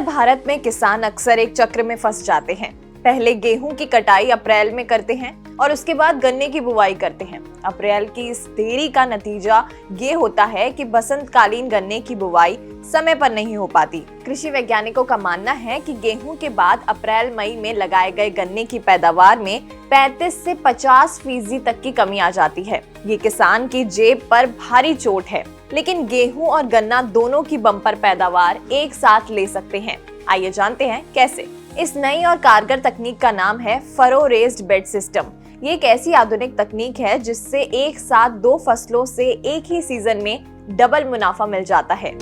भारत में किसान अक्सर एक चक्र में फंस जाते हैं। पहले गेहूं की कटाई अप्रैल में करते हैं और उसके बाद गन्ने की बुवाई करते हैं। अप्रैल की इस देरी का नतीजा ये होता है कि बसंतकालीन गन्ने की बुवाई समय पर नहीं हो पाती। कृषि वैज्ञानिकों का मानना है कि गेहूं के बाद अप्रैल मई में लगाए गए गन्ने की पैदावार में 35 से 50% तक की कमी आ जाती है। ये किसान की जेब पर भारी चोट है, लेकिन गेहूं और गन्ना दोनों की बम्पर पैदावार एक साथ ले सकते हैं। आइए जानते हैं कैसे। इस नई और कारगर तकनीक का नाम है फरो रेज्ड बेड सिस्टम। ये एक ऐसी आधुनिक तकनीक है जिससे एक साथ दो फसलों से एक ही सीजन में डबल मुनाफा मिल जाता है।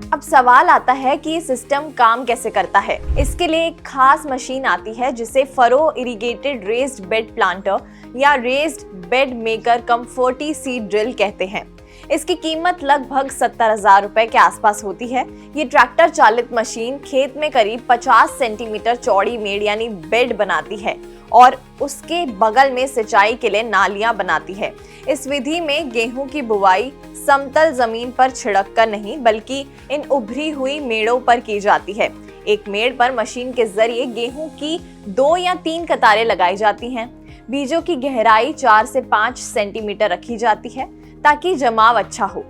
अब सवाल आता है कि ये सिस्टम काम कैसे करता है। इसके लिए एक खास मशीन आती है जिसे furrow irrigated raised bed planter या रेज्ड बेड मेकर कम 40 सीड ड्रिल कहते हैं। इसकी कीमत लगभग 70,000 रुपए के आसपास होती है। ये ट्रैक्टर चालित मशीन खेत में करीब 50 सेंटीमीटर चौड़ी मेड़ यानी बेड बनाती है और उसके बगल में सिंचाई के लिए नालियां बनाती है। इस विधि में गेहूं की बुवाई समतल जमीन पर छिड़क कर नहीं बल्कि इन उभरी हुई मेड़ों पर की जाती है। एक मेड़ पर मशीन के जरिए गेहूं की 2 या 3 कतारें लगाई जाती हैं। बीजों की गहराई 4 से 5 सेंटीमीटर रखी जाती है ताकि जमाव अच्छा हो।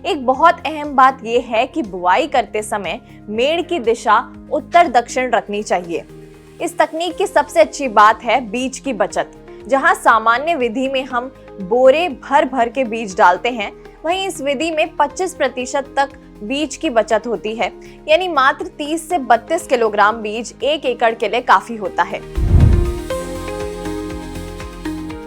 एक बहुत अहम बात यह है कि बुआई करते समय मेड़ की दिशा उत्तर दक्षिण रखनी चाहिए। इस तकनीक की सबसे अच्छी बात है बीज की बचत। जहां सामान्य विधि में हम बोरे भर भर के बीज डालते हैं, वहीं इस विधि में 25% तक बीज की बचत होती है, यानी मात्र 30 से 32 किलोग्राम बीज 1 एकड़ के लिए काफी होता है।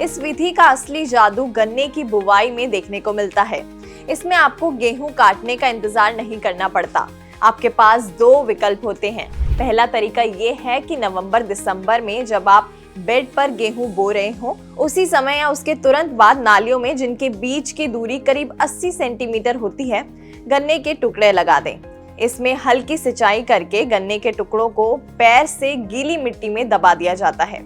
इस विधि का असली जादू गन्ने की बुवाई में देखने को मिलता है। इसमें आपको गेहूं काटने का इंतजार नहीं करना पड़ता। आपके पास 2 विकल्प होते हैं। पहला तरीका ये है कि नवंबर-दिसंबर में जब आप बेड पर गेहूं बो रहे हो, उसी समय या उसके तुरंत बाद नालियों में जिनके बीच की दूरी करीब 80 सेंटीमीटर होती है, गन्ने के टुकड़े लगा दें। इसमें हल्की सिंचाई करके गन्ने के टुकड़ों को पैर से गीली मिट्टी में दबा दिया जाता है।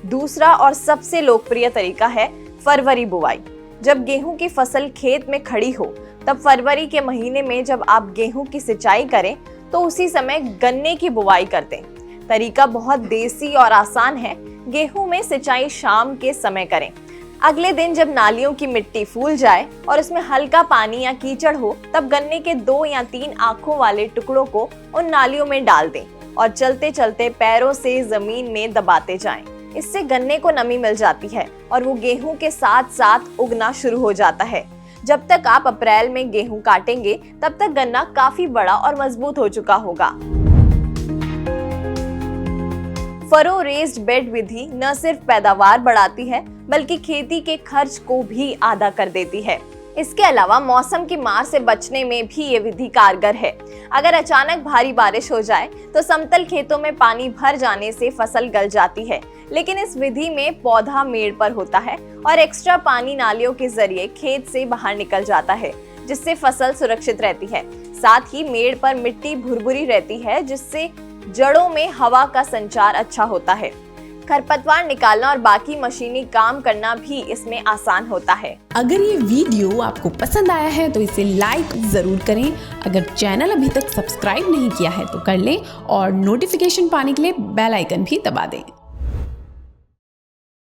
दूसरा और सबसे लोकप्रिय तरीका है फरवरी बुवाई। जब गेहूं की फसल खेत में खड़ी हो, तब फरवरी के महीने में जब आप गेहूं की सिंचाई करें तो उसी समय गन्ने की बुवाई कर दें। तरीका बहुत देसी और आसान है। गेहूं में सिंचाई शाम के समय करें। अगले दिन जब नालियों की मिट्टी फूल जाए और उसमें हल्का पानी या कीचड़ हो, तब गन्ने के 2 या 3 आंखों वाले टुकड़ों को उन नालियों में डाल दें और चलते चलते पैरों से जमीन में दबाते जाएं। इससे गन्ने को नमी मिल जाती है और वो गेहूं के साथ साथ उगना शुरू हो जाता है। जब तक आप अप्रैल में गेहूं काटेंगे, तब तक गन्ना काफी बड़ा और मजबूत हो चुका होगा। फरो रेज्ड बेड विधि न सिर्फ पैदावार बढ़ाती है, बल्कि खेती के खर्च को भी आधा कर देती है। इसके अलावा मौसम की मार से बचने में भी ये विधि कारगर है। अगर अचानक भारी बारिश हो जाए तो समतल खेतों में पानी भर जाने से फसल गल जाती है, लेकिन इस विधि में पौधा मेड़ पर होता है और एक्स्ट्रा पानी नालियों के जरिए खेत से बाहर निकल जाता है, जिससे फसल सुरक्षित रहती है। साथ ही मेड़ पर मिट्टी भुरभुरी रहती है, जिससे जड़ों में हवा का संचार अच्छा होता है। खरपतवार निकालना और बाकी मशीनी काम करना भी इसमें आसान होता है। अगर ये वीडियो आपको पसंद आया है तो इसे लाइक जरूर करें। अगर चैनल अभी तक सब्सक्राइब नहीं किया है तो कर लें और नोटिफिकेशन पाने के लिए बेल आइकन भी दबा दें।